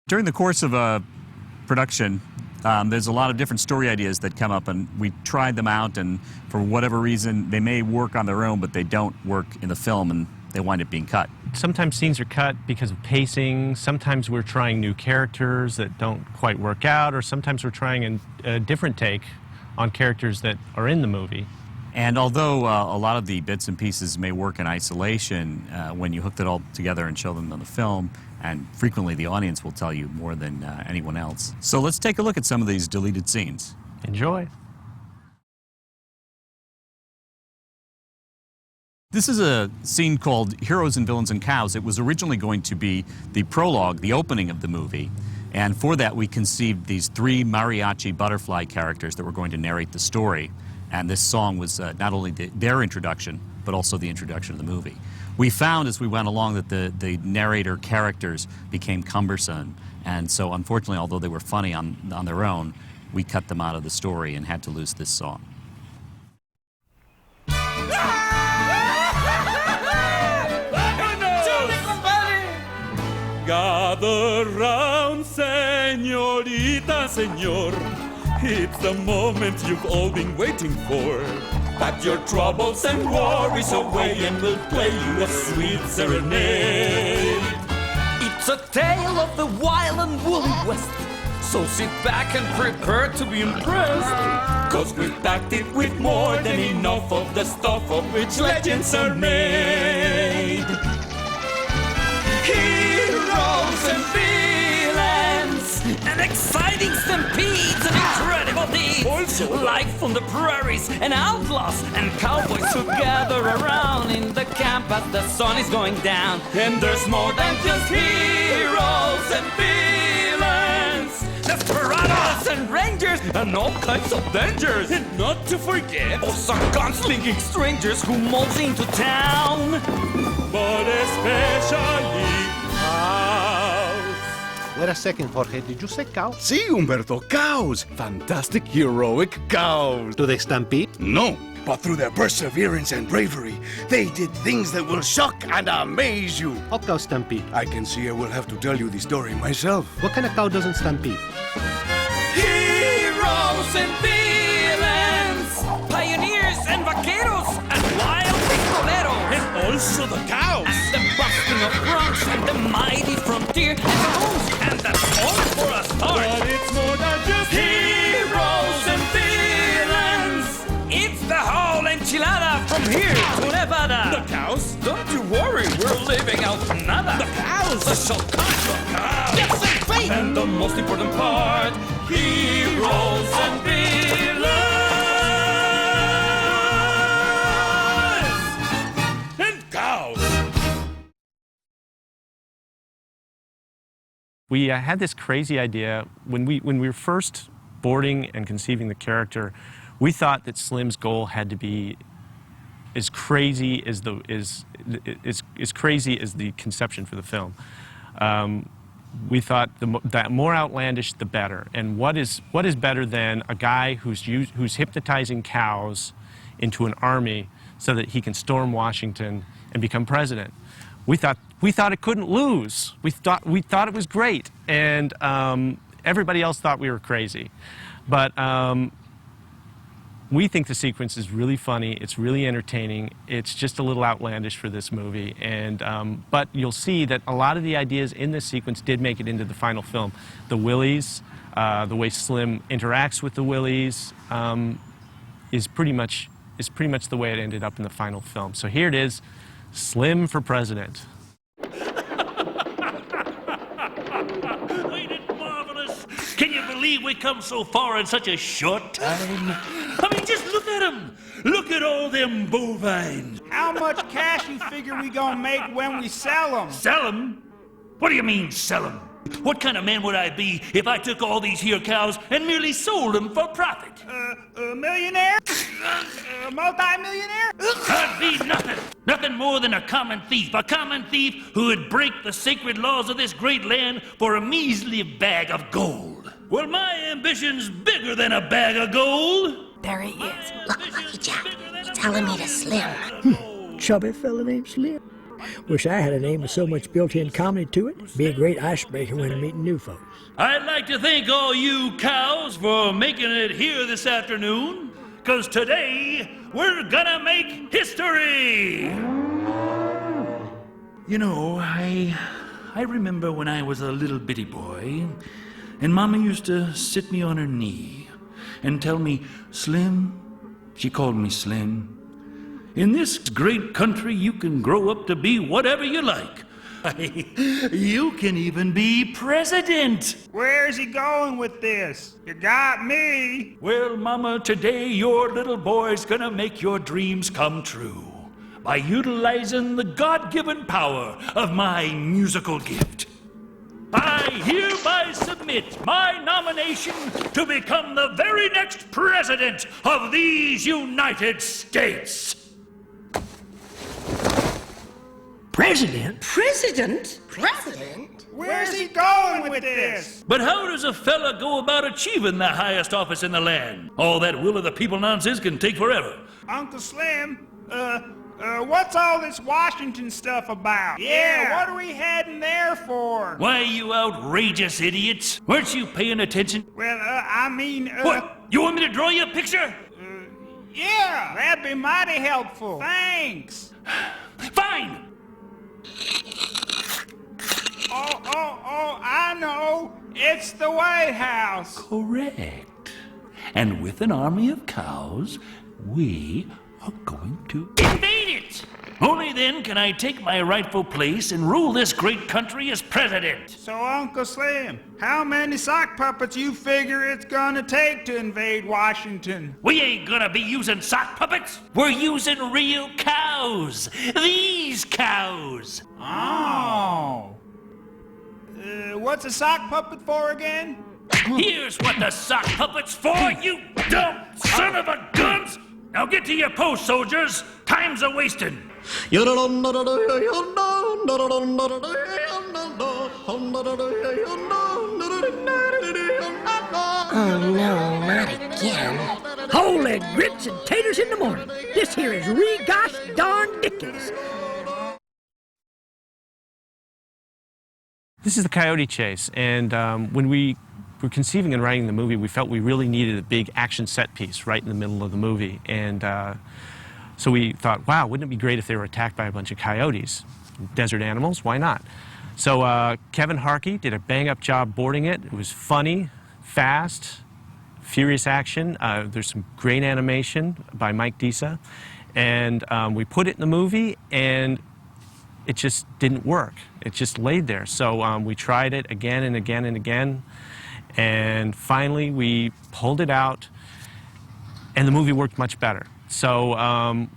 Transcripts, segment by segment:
During the course of a production, there's a lot of different story ideas that come up, and we tried them out, and for whatever reason, they may work on their own, but they don't work in the film, and they wind up being cut. Sometimes scenes are cut because of pacing, sometimes we're trying new characters that don't quite work out, or sometimes we're trying a different take on characters that are in the movie. And although a lot of the bits and pieces may work in isolation, when you hook it all together and show them on the film, and frequently the audience will tell you more than anyone else. So let's take a look at some of these deleted scenes. Enjoy. This is a scene called Heroes and Villains and Cows. It was originally going to be the prologue, the opening of the movie. And for that, we conceived these three mariachi butterfly characters that were going to narrate the story. And this song was not only their introduction, but also the introduction of the movie. We found as we went along that the narrator characters became cumbersome. And so unfortunately, although they were funny on their own, we cut them out of the story and had to lose this song. Gather round, señorita, señor. It's the moment you've all been waiting for. Pack your troubles and worries away and we'll play you a sweet serenade. It's a tale of the wild and woolly west. So sit back and prepare to be impressed. 'Cause we've packed it with more than enough of the stuff of which legends are made. Heroes and villains, and exciting stampedes and incredible deeds. Also, life on the prairies, and outlaws and cowboys who gather around in the camp as the sun is going down. And there's more than just heroes and villains. Desperados and rangers and all kinds of dangers. And not to forget, some gunslinging strangers who moles into town. But especially cows. Wait a second, Jorge. Did you say cows? Sí, Humberto, cows. Fantastic, heroic cows. Do they stampede? No, but through their perseverance and bravery, they did things that will shock and amaze you. How cows stampede? I can see I will have to tell you the story myself. What kind of cow doesn't stampede? Heroes and villains, pioneers and vaqueros, and wild pistoleros. And also the cows. And the busting of broncs, and the mighty frontier, and the moose, and that's all for a start. But it's more than just Heroes and villains. It's the whole enchilada from here to Nevada. the cows. Don't you worry, we're leaving out nada. The cows. The show comes from cows. Yes, and faith. And the most important part, heroes and villains. And cows. We had this crazy idea when we were first boarding and conceiving the character. We thought that Slim's goal had to be as crazy as the conception for the film. We thought that more outlandish, the better. And what is better than a guy who's hypnotizing cows into an army so that he can storm Washington and become president? We thought it couldn't lose. We thought it was great, and everybody else thought we were crazy. But we think the sequence is really funny. It's really entertaining. It's just a little outlandish for this movie, and but you'll see that a lot of the ideas in this sequence did make it into the final film. The Willies, the way Slim interacts with the Willies, is pretty much the way it ended up in the final film. So here it is. Slim for president. Ain't it marvelous? Can you believe we come so far in such a short time? I mean, just look at them. Look at all them bovines. How much cash you figure we gonna make when we sell them? Sell them? What do you mean, sell them? What kind of man would I be if I took all these here cows and merely sold them for profit? A millionaire? Multi-millionaire? I'd be nothing. Nothing more than a common thief who would break the sacred laws of this great land for a measly bag of gold. Well, my ambition's bigger than a bag of gold. There he is. Lucky Jack. He's telling me to Slim. Chubby fella named Slim. Wish I had a name with so much built-in comedy to it. Be a great icebreaker when meeting new folks. I'd like to thank all you cows for making it here this afternoon, 'cause today we're gonna make history! You know, I remember when I was a little bitty boy, and Mama used to sit me on her knee and tell me, Slim, she called me Slim, in this great country you can grow up to be whatever you like. You can even be president. Where's he going with this? You got me. Well, Mama, today your little boy's gonna make your dreams come true by utilizing the God-given power of my musical gift. I hereby submit my nomination to become the very next president of these United States. President? President? President? Where's he going with this? But how does a fella go about achieving the highest office in the land? All that will of the people nonsense can take forever. Uncle Slim, what's all this Washington stuff about? Yeah, what are we heading there for? Why, you outrageous idiots! Weren't you paying attention? Well, I mean, What? You want me to draw you a picture? Yeah, that'd be mighty helpful. Thanks. Fine! Oh, I know. It's the White House. Correct. And with an army of cows, we are going to invade it! Only then can I take my rightful place and rule this great country as president. So, Uncle Slim, how many sock puppets you figure it's gonna take to invade Washington? We ain't gonna be using sock puppets. We're using real cows. These cows. Oh. What's a sock puppet for again? Here's what the sock puppet's for, you dumb son of a guns! Now get to your post, soldiers. Time's a-wasting. Oh no, not again. Holy grits and taters in the morning. This here is re-gosh darn ridiculous. This is the coyote chase, and when we were conceiving and writing the movie, we felt we really needed a big action set piece right in the middle of the movie. And so we thought, wow, wouldn't it be great if they were attacked by a bunch of coyotes? Desert animals, why not? So Kevin Harkey did a bang-up job boarding it. It was funny, fast, furious action. There's some great animation by Mike Disa. And we put it in the movie, and it just didn't work. It just laid there. So we tried it again and again and again. And finally, we pulled it out, and the movie worked much better. So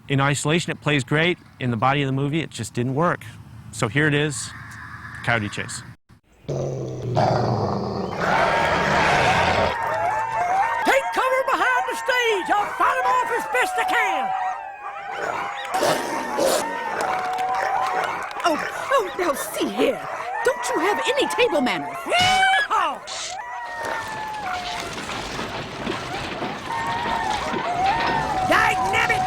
in isolation, it plays great. In the body of the movie, it just didn't work. So here it is, Coyote Chase. Take cover behind the stage. I'll fight him off as best I can. Oh, now see here. Don't you have any table manners? Yeehaw! Dagnabbit!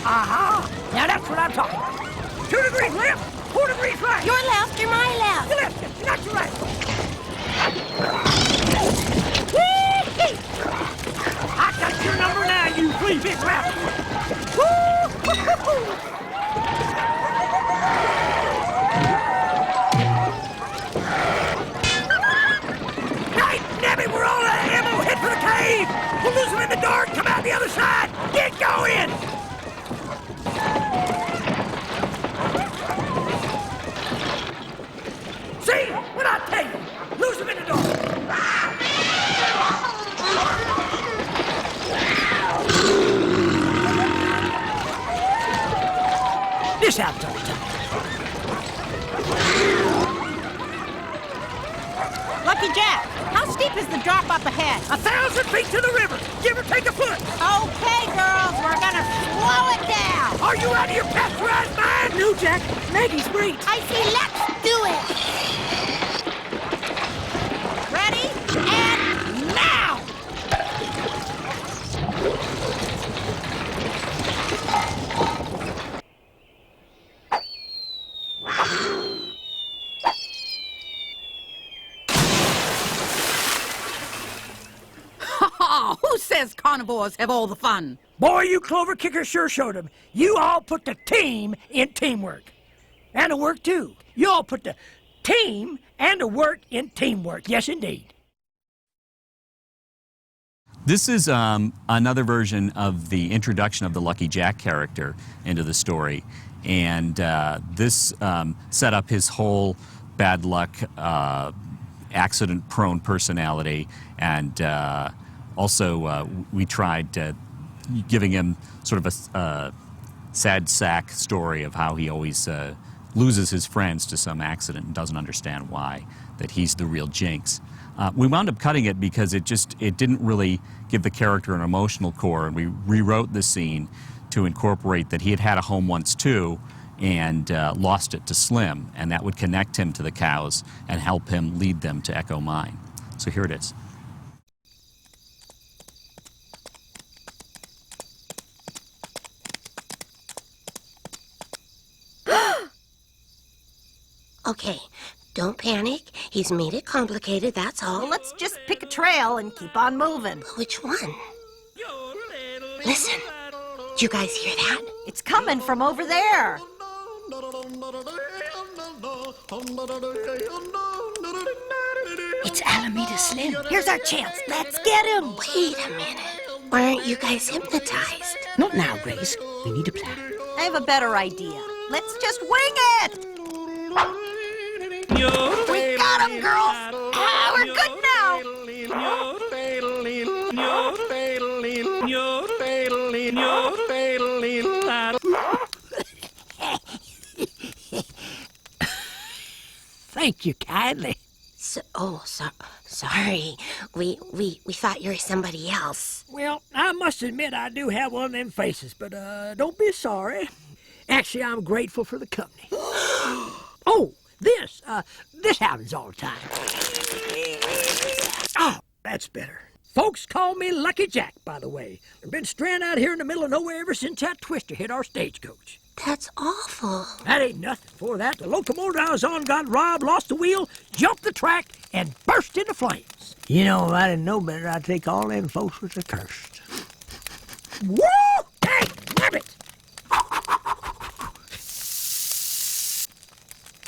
Aha! Now that's what I'm talking about. 2 degrees left, 4 degrees right. Your left or my left? Your left, not your right. I got your number now, you flea big rascal. Woo-hoo-hoo-hoo! We're all out of ammo! Head for the cave! We'll lose them in the dark! Come out the other side! Get going! See? What I tell you? Lose them in the dark! This happens all the time. Lucky Jack, how steep is the drop up ahead? 1,000 feet to the river. Give or take a foot. Okay, girls, we're gonna slow it down. Are you out of your pasteurized mind? No, Jack. Maggie's great. I say let's do it. Ready? And now! Who says carnivores have all the fun? Boy, you clover kickers sure showed them. You all put the team in teamwork. And the work, too. You all put the team and the work in teamwork. Yes, indeed. This is another version of the introduction of the Lucky Jack character into the story. And this set up his whole bad luck, accident-prone personality. And also, we tried giving him sort of a sad sack story of how he always loses his friends to some accident and doesn't understand why, that he's the real jinx. We wound up cutting it because it didn't really give the character an emotional core, and we rewrote the scene to incorporate that he had a home once too and lost it to Slim, and that would connect him to the cows and help him lead them to Echo Mine. So here it is. Okay, don't panic. He's made it complicated, that's all. Well, let's just pick a trail and keep on moving. Which one? Listen, do you guys hear that? It's coming from over there. It's Alameda Slim. Here's our chance. Let's get him. Wait a minute. Why aren't you guys hypnotized? Not now, Grace. We need a plan. I have a better idea. Let's just wing it. We got him, girls. Ah, we're good now. Thank you kindly. Sorry. We thought you were somebody else. Well, I must admit I do have one of them faces, but don't be sorry. Actually, I'm grateful for the company. Oh, this happens all the time. Oh, that's better. Folks call me Lucky Jack, by the way. I've been stranded out here in the middle of nowhere ever since that twister hit our stagecoach. That's awful. That ain't nothing. For that, the locomotive I was on got robbed, lost the wheel, jumped the track, and burst into flames. You know, if I didn't know better, I'd think all them folks was accursed. Woo! Hey, rabbit!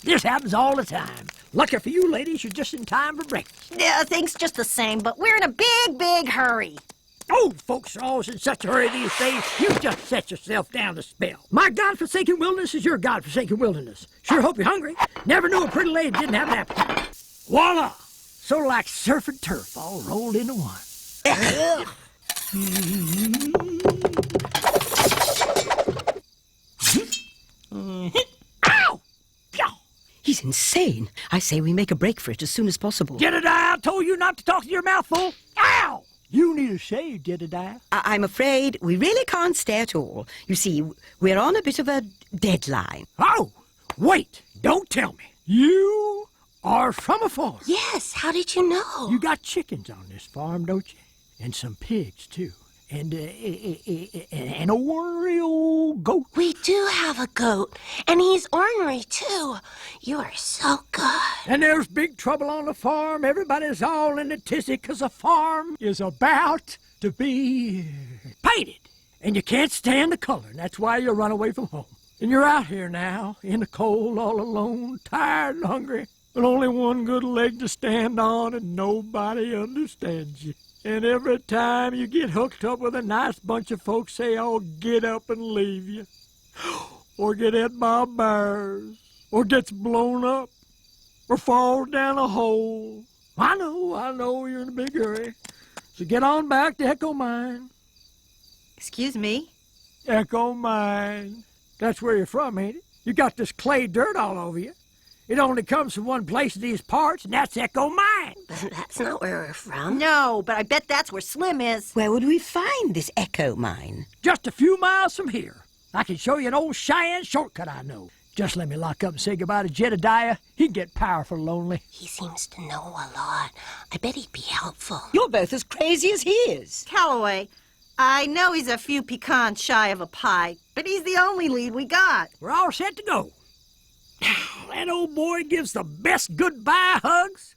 This happens all the time. Lucky for you ladies, you're just in time for breakfast. Yeah, thanks just the same, but we're in a big, big hurry. Oh, folks are always in such a hurry these days, you just set yourself down to spell. My godforsaken wilderness is your godforsaken wilderness. Sure hope you're hungry. Never knew a pretty lady didn't have an appetite. Voila! Sort of like surf and turf all rolled into one. Ow! He's insane. I say we make a break for it as soon as possible. Jedediah, I told you not to talk to your mouth full. Ow! You need a shave, Jedediah. I'm afraid we really can't stay at all. You see, we're on a bit of a deadline. Oh, wait, don't tell me. You are from a farm. Yes, how did you know? You got chickens on this farm, don't you? And some pigs, too. And an ornery old goat. We do have a goat, and he's ornery, too. You are so good. And there's big trouble on the farm. Everybody's all in a tizzy because the farm is about to be painted. And you can't stand the color, and that's why you run away from home. And you're out here now, in the cold, all alone, tired and hungry, with only one good leg to stand on, and nobody understands you. And every time you get hooked up with a nice bunch of folks, say, "Oh, get up and leave you," or get hit by bears, or gets blown up, or falls down a hole. I know, you're in a big hurry. So get on back to Echo Mine. Excuse me? Echo Mine. That's where you're from, ain't it? You got this clay dirt all over you. It only comes from one place in these parts, and that's Echo Mine. That's not where we're from. No, but I bet that's where Slim is. Where would we find this Echo Mine? Just a few miles from here. I can show you an old Cheyenne shortcut I know. Just let me lock up and say goodbye to Jedediah. He'd get powerful lonely. He seems to know a lot. I bet he'd be helpful. You're both as crazy as he is. Calloway, I know he's a few pecans shy of a pie, but he's the only lead we got. We're all set to go. That old boy gives the best goodbye hugs